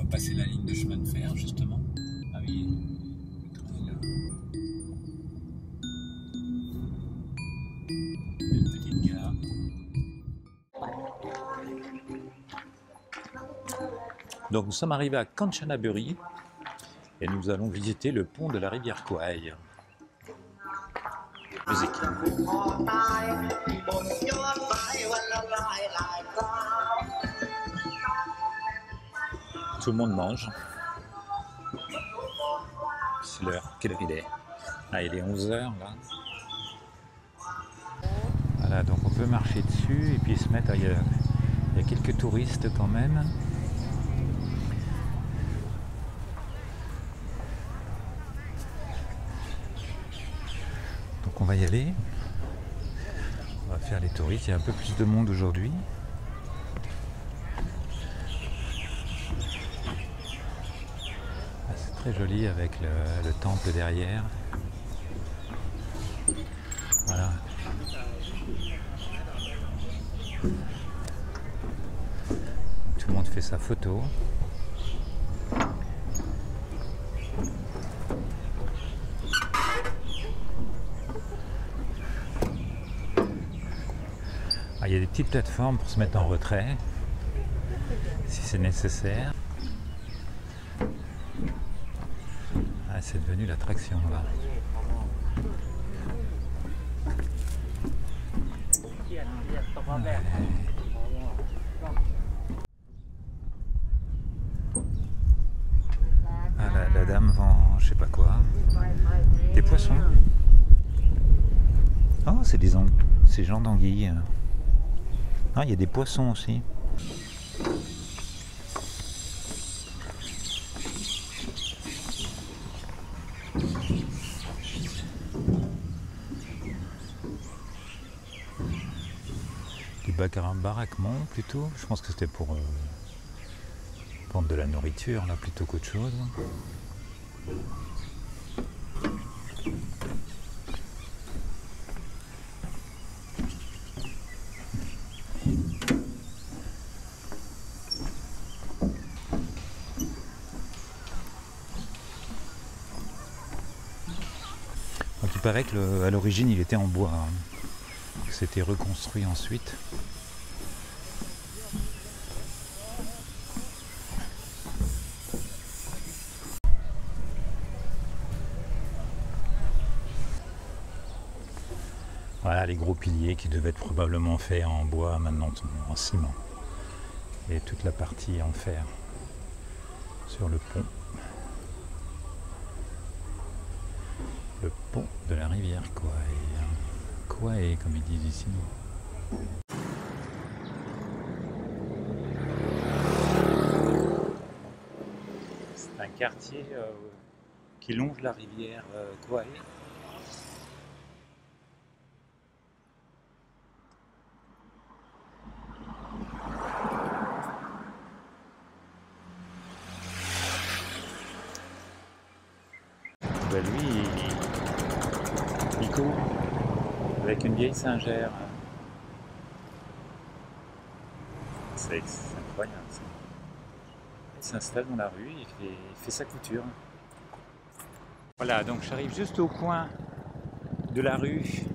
passer la ligne de chemin de fer, justement. Ah oui. Une petite gare. Donc nous sommes arrivés à Kanchanaburi et nous allons visiter le pont de la rivière Kwai. Musique. Tout le monde mange. C'est l'heure. Quelle heure il est? Ah, il est 11 h là. Voilà, donc on peut marcher dessus et puis se mettre. Il y a quelques touristes quand même. Donc on va y aller. On va faire les touristes. Il y a un peu plus de monde aujourd'hui. C'est très joli avec le temple derrière. Voilà. Tout le monde fait sa photo. Il y a des petites plateformes pour se mettre en retrait, si c'est nécessaire. Ah, c'est devenu l'attraction là. Ouais. Ah, la dame vend je sais pas quoi. Des poissons. Oh, c'est des gens d'anguilles. Ah, il y a des poissons aussi. Du baraquement plutôt. Je pense que c'était pour vendre de la nourriture là plutôt qu'autre chose. Donc il paraît que à l'origine il était en bois, hein. C'était reconstruit ensuite. Voilà les gros piliers qui devaient être probablement faits en bois, maintenant en ciment. Et toute la partie en fer sur le pont. Le pont de la rivière Kwai. Kwai, comme ils disent ici. C'est un quartier qui longe la rivière Kwai. Ben lui, il court avec une vieille singère. C'est incroyable ça. Il s'installe dans la rue, il fait sa couture. Voilà, donc j'arrive juste au coin de la rue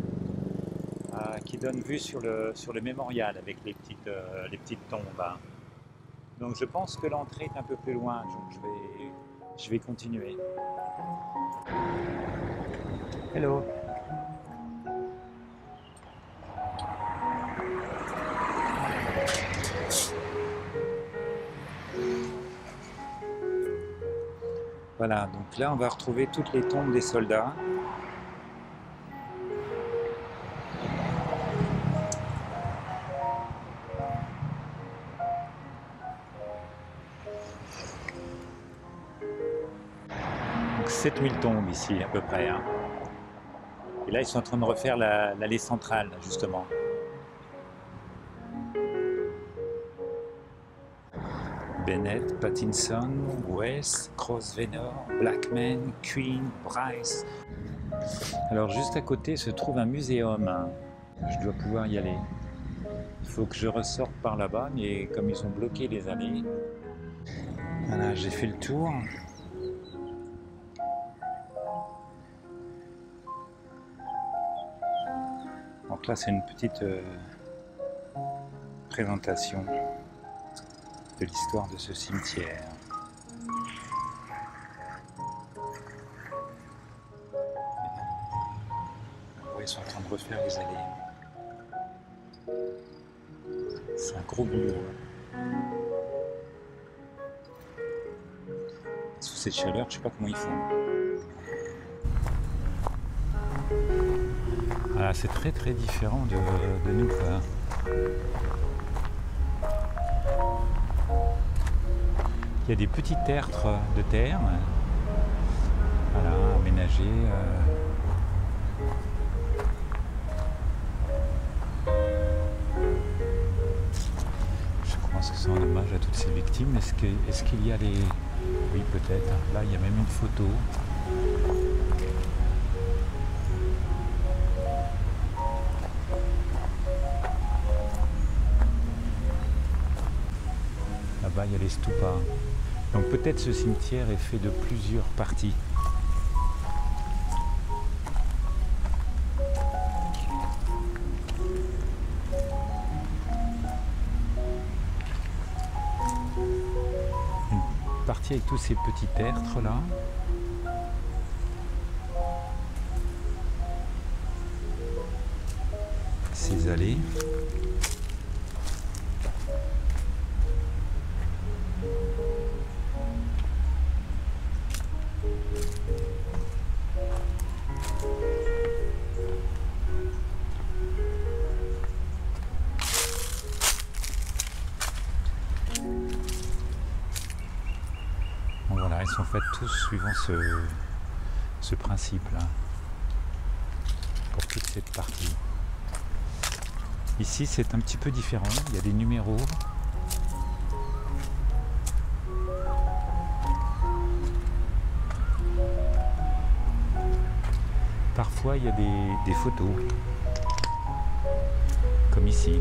qui donne vue sur le mémorial avec les petites tombes. Donc je pense que l'entrée est un peu plus loin, donc je vais continuer. Hello. Voilà, donc là on va retrouver toutes les tombes des soldats. Donc 7000 tombes ici à peu près. Hein. Et là ils sont en train de refaire l'allée centrale justement. Bennett, Pattinson, West, Grosvenor, Blackman, Queen, Bryce. Alors juste à côté se trouve un muséum. Je dois pouvoir y aller. Il faut que je ressorte par là-bas, mais comme ils ont bloqué les allées. Voilà, j'ai fait le tour. Donc là, c'est une petite présentation de l'histoire de ce cimetière. Ils sont en train de refaire les allées. C'est un gros boulot. Sous cette chaleur, je sais pas comment ils font. Voilà, c'est très très différent de nous, quoi. Il y a des petits tertres de terre, voilà, aménagés. Je pense que c'est un hommage à toutes ces victimes. Est-ce qu'il y a les... Oui, peut-être. Là, il y a même une photo. Là-bas, il y a les stupas. Donc peut-être ce cimetière est fait de plusieurs parties. Une partie avec tous ces petits tertres là. Ces allées. Voilà, ils sont faits tous suivant ce principe-là, pour toute cette partie. Ici, c'est un petit peu différent, il y a des numéros. Parfois, il y a des photos, comme ici.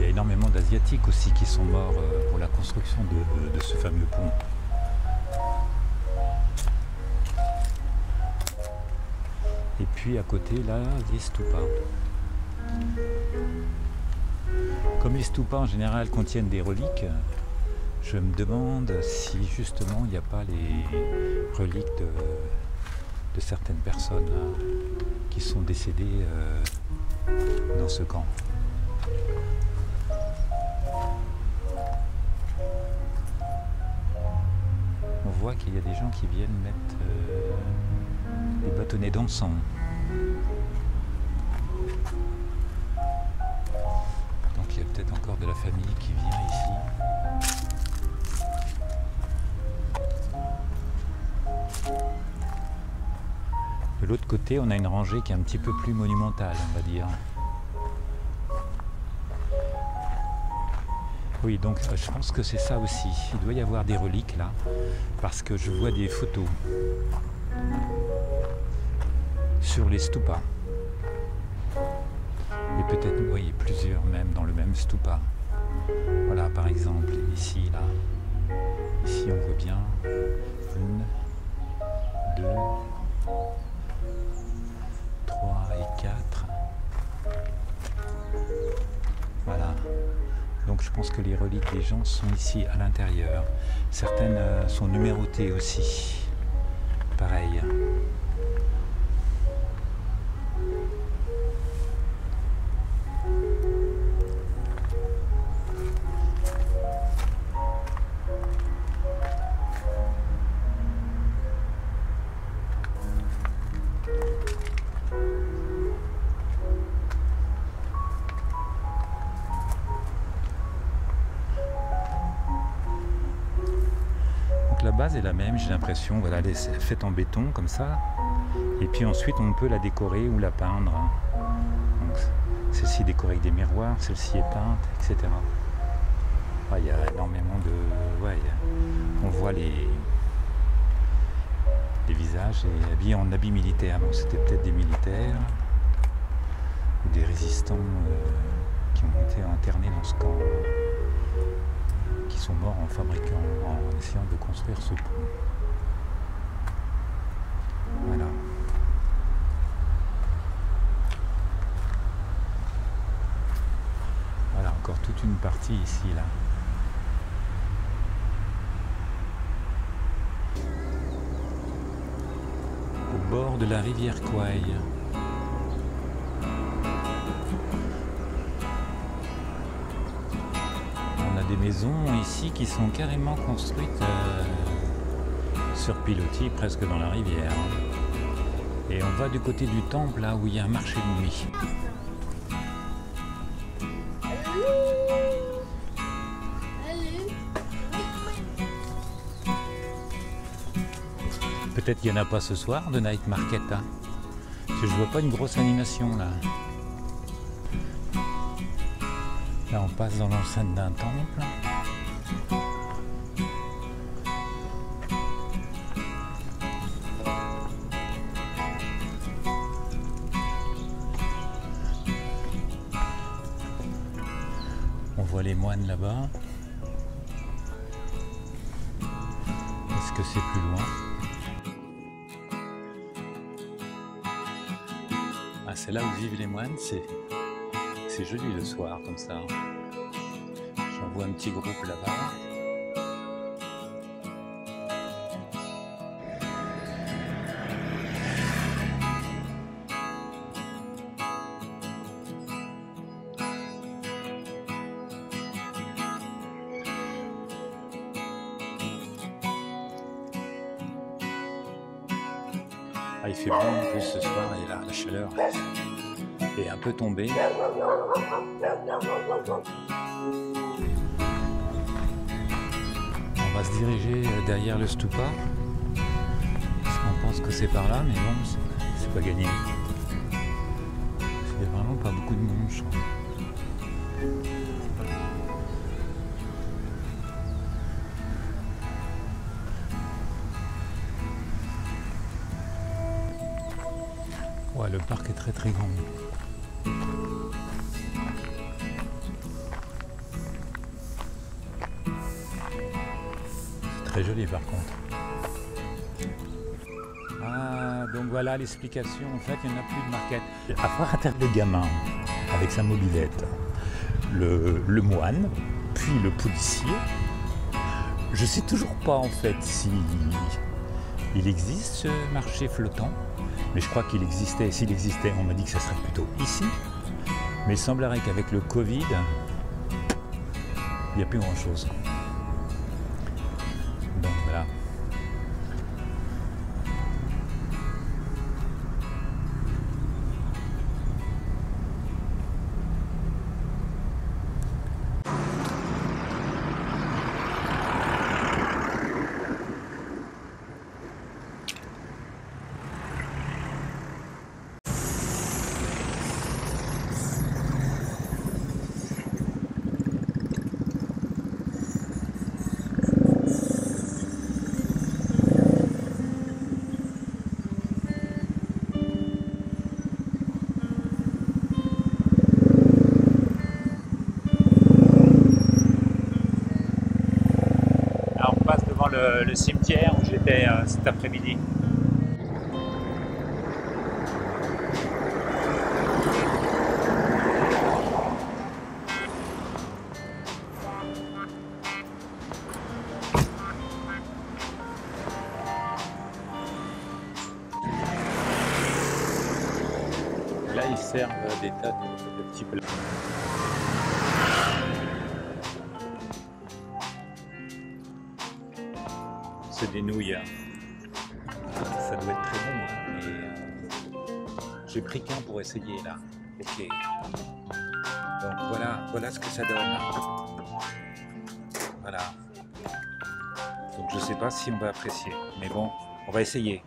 Énormément d'Asiatiques aussi qui sont morts pour la construction de ce fameux pont. Et puis à côté là, les stupas. Comme les stupas en général contiennent des reliques, je me demande si justement il n'y a pas les reliques de certaines personnes qui sont décédées dans ce camp. On voit qu'il y a des gens qui viennent mettre des bâtonnets d'encens. Donc il y a peut-être encore de la famille qui vient ici. De l'autre côté, on a une rangée qui est un petit peu plus monumentale, on va dire. Oui, donc je pense que c'est ça aussi. Il doit y avoir des reliques là, parce que je vois des photos sur les stupas. Et peut-être, oui, plusieurs même dans le même stupa. Voilà, par exemple, ici, là. Ici, on voit bien 1, 2, 3 et 4. Voilà. Donc je pense que les reliques des gens sont ici à l'intérieur. Certaines sont numérotées aussi. Pareil. La base est la même, j'ai l'impression, voilà, elle est faite en béton comme ça, et puis ensuite on peut la décorer ou la peindre. Donc celle-ci décorée avec des miroirs, celle-ci est peinte, etc. Ah, il y a énormément de... Ouais, on voit les visages et habillés en habits militaires, donc c'était peut-être des militaires. des résistants qui ont été internés dans ce camp, qui sont morts en essayant de construire ce pont. Voilà. Voilà, encore toute une partie ici, là. Au bord de la rivière Kouaï. On a des maisons ici qui sont carrément construites sur pilotis, presque dans la rivière. Et on va du côté du temple, là où il y a un marché de nuit. Peut-être qu'il n'y en a pas ce soir de night market, hein, parce que je vois pas une grosse animation là. Là on passe dans l'enceinte d'un temple. On voit les moines là-bas. Est-ce que c'est plus loin? Ah, c'est là où vivent les moines, c'est joli le soir comme ça. J'en vois un petit groupe là-bas. Ah, il fait bon en plus ce soir et là la chaleur est un peu tombée. On va se diriger derrière le stupa parce qu'on pense que c'est par là, mais bon, c'est pas gagné. Il n'y a vraiment pas beaucoup de monde, je trouve. Ouais, le parc est très très grand. C'est très joli par contre. Ah, donc voilà l'explication. En fait, il n'y en a plus de market. À part un tas de gamins avec sa mobilette, le moine, puis le policier. Je sais toujours pas en fait si il existe ce marché flottant. Mais je crois qu'il existait, s'il existait, on m'a dit que ça serait plutôt ici. Mais il semblerait qu'avec le Covid, il n'y a plus grand chose. Donc voilà. Le cimetière où j'étais cet après-midi. Là, ils servent des tas de petits plats. C'est des nouilles. Ça doit être très bon, hein, mais j'ai pris qu'un pour essayer là. Ok. Donc voilà ce que ça donne. Voilà. Donc je sais pas si on va apprécier, mais bon, on va essayer.